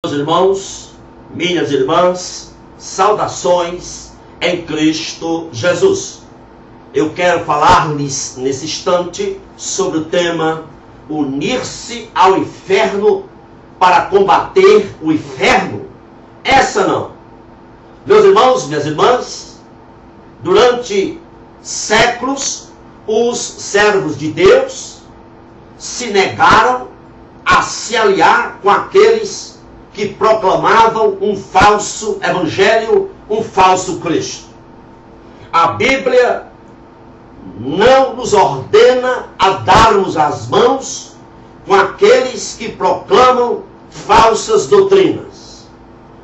Meus irmãos, minhas irmãs, saudações em Cristo Jesus. Eu quero falar-lhes nesse instante sobre o tema unir-se ao inferno para combater o inferno. Essa não. Meus irmãos, minhas irmãs, durante séculos, os servos de Deus se negaram a se aliar com aqueles que proclamavam um falso evangelho, um falso Cristo. A Bíblia não nos ordena a darmos as mãos com aqueles que proclamam falsas doutrinas.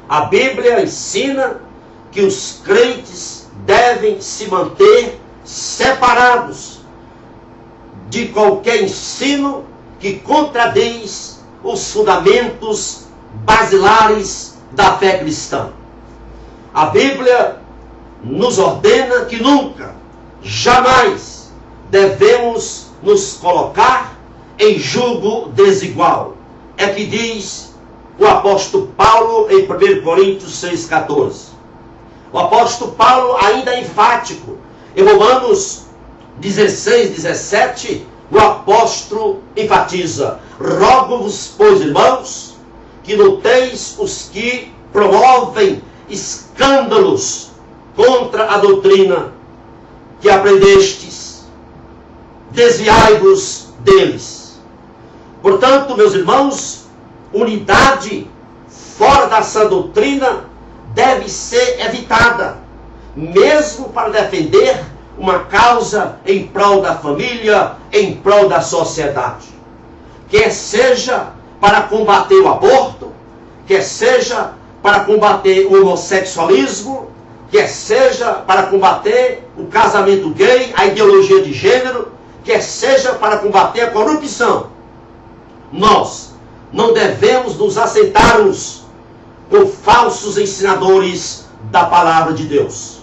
A Bíblia ensina que os crentes devem se manter separados de qualquer ensino que contradiz os fundamentos basilares da fé cristã. A Bíblia nos ordena que nunca, jamais devemos nos colocar em julgo desigual. É que diz o apóstolo Paulo em 1 Coríntios 6,14. O apóstolo Paulo ainda é enfático. Em Romanos 16:17, o apóstolo enfatiza: rogo-vos, pois, irmãos, que noteis os que promovem escândalos contra a doutrina que aprendestes, desviai-vos deles. Portanto, meus irmãos, unidade fora da sã doutrina deve ser evitada, mesmo para defender uma causa em prol da família, em prol da sociedade. Quer seja para combater o aborto, quer seja para combater o homossexualismo, quer seja para combater o casamento gay, a ideologia de gênero, quer seja para combater a corrupção. Nós não devemos nos assentarmos com falsos ensinadores da palavra de Deus.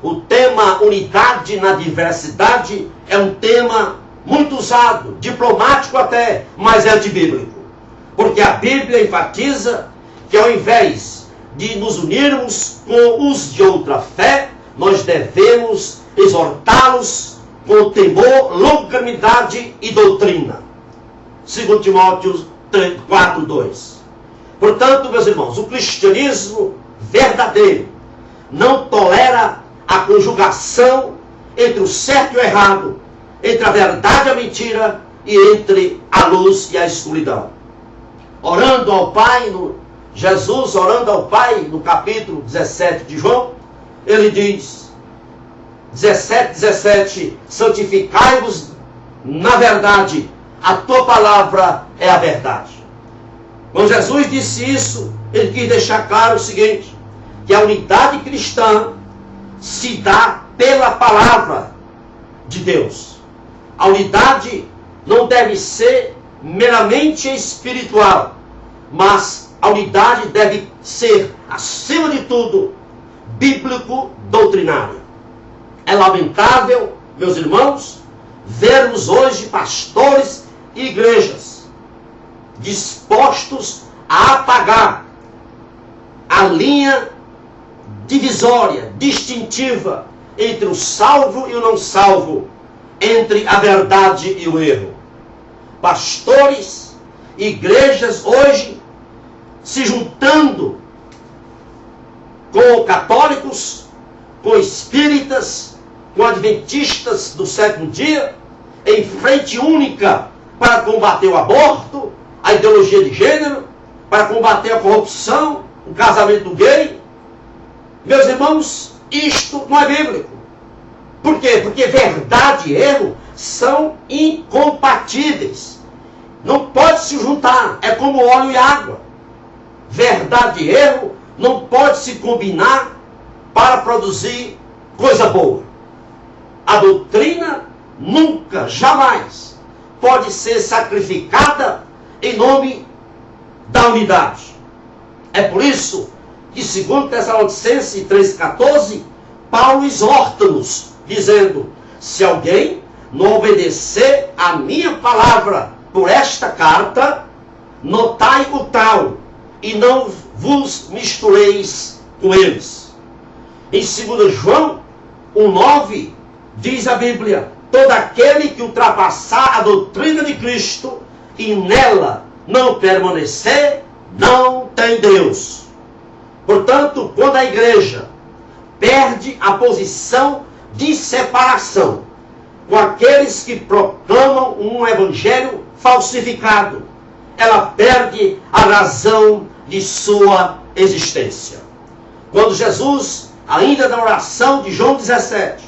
O tema unidade na diversidade é um tema muito usado, diplomático até, mas é antibíblico. Porque a Bíblia enfatiza que ao invés de nos unirmos com os de outra fé, nós devemos exortá-los com temor, longanimidade e doutrina. 2 Timóteo 4:2. Portanto, meus irmãos, o cristianismo verdadeiro não tolera a conjugação entre o certo e o errado, entre a verdade e a mentira, e entre a luz e a escuridão. Orando ao Pai, Jesus orando ao Pai, no capítulo 17 de João, ele diz, 17:17, santificai-vos na verdade, a tua palavra é a verdade. Quando Jesus disse isso, ele quis deixar claro o seguinte, que a unidade cristã se dá pela palavra de Deus. A unidade não deve ser meramente espiritual, mas a unidade deve ser, acima de tudo, bíblico-doutrinária. É lamentável, meus irmãos, vermos hoje pastores e igrejas dispostos a apagar a linha divisória, distintiva entre o salvo e o não salvo, entre a verdade e o erro. Pastores, igrejas hoje se juntando com católicos, com espíritas, com adventistas do sétimo dia, em frente única para combater o aborto, a ideologia de gênero, para combater a corrupção, o casamento gay. Meus irmãos, isto não é bíblico. Por quê? Porque verdade e erro são incompatíveis. Não pode se juntar, é como óleo e água. Verdade e erro não pode se combinar para produzir coisa boa. A doutrina nunca, jamais pode ser sacrificada em nome da unidade. É por isso que, segundo Tessalonicenses 3,14, Paulo exorta-nos, dizendo: se alguém não obedecer a minha palavra por esta carta, notai o tal, e não vos mistureis com eles. Em 2 João 1,9, diz a Bíblia: todo aquele que ultrapassar a doutrina de Cristo e nela não permanecer, não tem Deus. Portanto, quando a igreja perde a posição de separação com aqueles que proclamam um evangelho falsificado, ela perde a razão de sua existência. Quando Jesus, ainda na oração de João 17,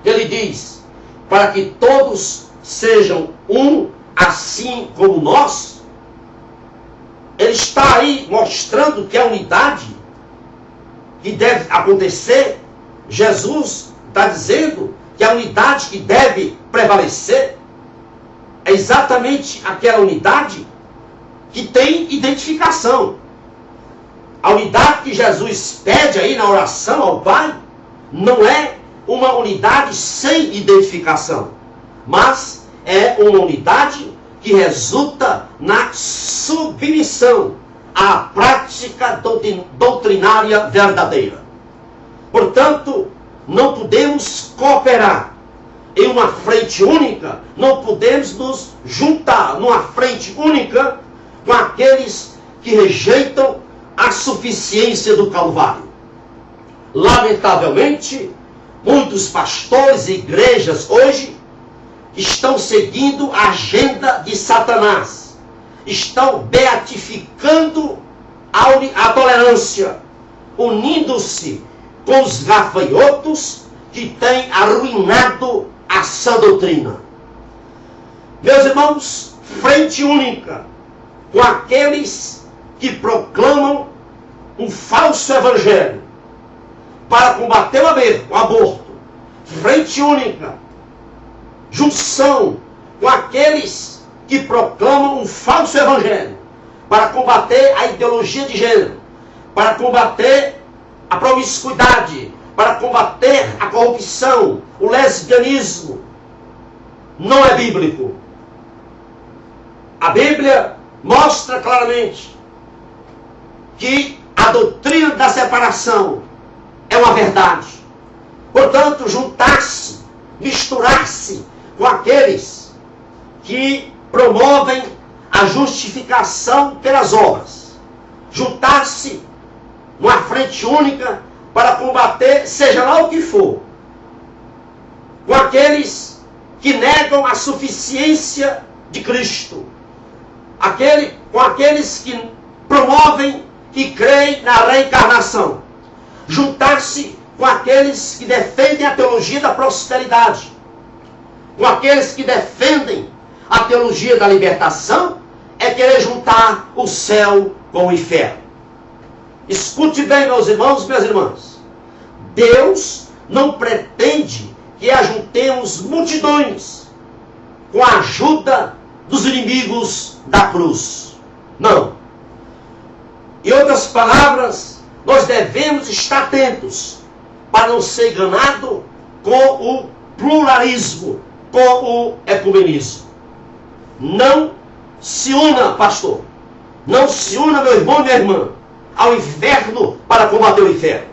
ele diz: para que todos sejam um, assim como nós. Ele está aí mostrando que a unidade que deve acontecer, Jesus está dizendo que a unidade que deve prevalecer é exatamente aquela unidade que tem identificação. A unidade que Jesus pede aí na oração ao Pai não é uma unidade sem identificação, mas é uma unidade que resulta na submissão à prática doutrinária verdadeira. Portanto, não podemos cooperar em uma frente única, não podemos nos juntar numa frente única com aqueles que rejeitam a suficiência do Calvário. Lamentavelmente, muitos pastores e igrejas hoje estão seguindo a agenda de Satanás, estão beatificando a tolerância, unindo-se com os gafanhotos que têm arruinado a sã doutrina. Meus irmãos, frente única com aqueles que proclamam um falso evangelho para combater o aborto, frente única, junção com aqueles que proclamam um falso evangelho para combater a ideologia de gênero, para combater a promiscuidade, para combater a corrupção, o lesbianismo, não é bíblico. A Bíblia mostra claramente que a doutrina da separação é uma verdade. Portanto, juntar-se, misturar-se com aqueles que promovem a justificação pelas obras, juntar-se numa frente única para combater, seja lá o que for, com aqueles que negam a suficiência de Cristo, com aqueles que promovem e creem na reencarnação, juntar-se com aqueles que defendem a teologia da prosperidade, com aqueles que defendem a teologia da libertação, é querer juntar o céu com o inferno. Escute bem, meus irmãos e minhas irmãs. Deus não pretende que ajuntemos multidões com a ajuda dos inimigos da cruz. Não. Em outras palavras, nós devemos estar atentos para não ser enganado com o pluralismo, com o ecumenismo. Não se una, pastor. Não se una, meu irmão e minha irmã, ao inferno para combater o inferno.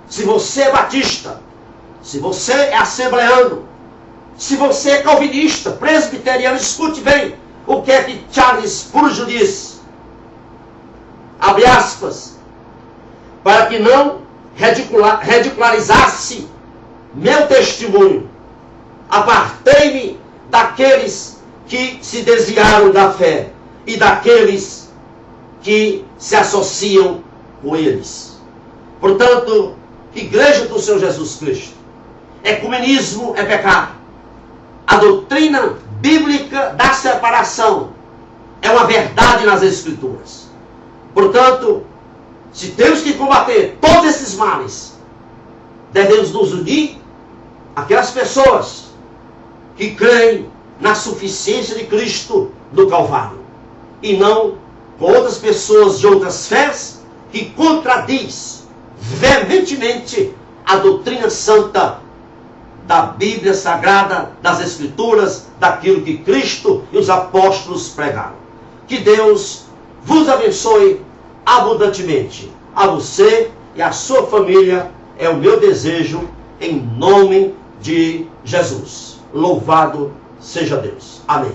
Se você é batista, se você é assembleano, se você é calvinista, presbiteriano, escute bem o que é que Charles Spurgeon diz. Abre aspas. Para que não ridicularizasse meu testemunho, apartei-me daqueles que se desviaram da fé e daqueles que se associam com eles. Portanto, Igreja do Senhor Jesus Cristo, ecumenismo é pecado. A doutrina bíblica da separação é uma verdade nas Escrituras. Portanto, se temos que combater todos esses males, devemos nos unir àquelas pessoas que creem na suficiência de Cristo do Calvário, e não com outras pessoas de outras fés que contradiz veementemente a doutrina santa da Bíblia Sagrada, das Escrituras, daquilo que Cristo e os apóstolos pregaram. Que Deus vos abençoe abundantemente. A você e a sua família é o meu desejo, em nome de Jesus. Louvado seja Deus. Amém.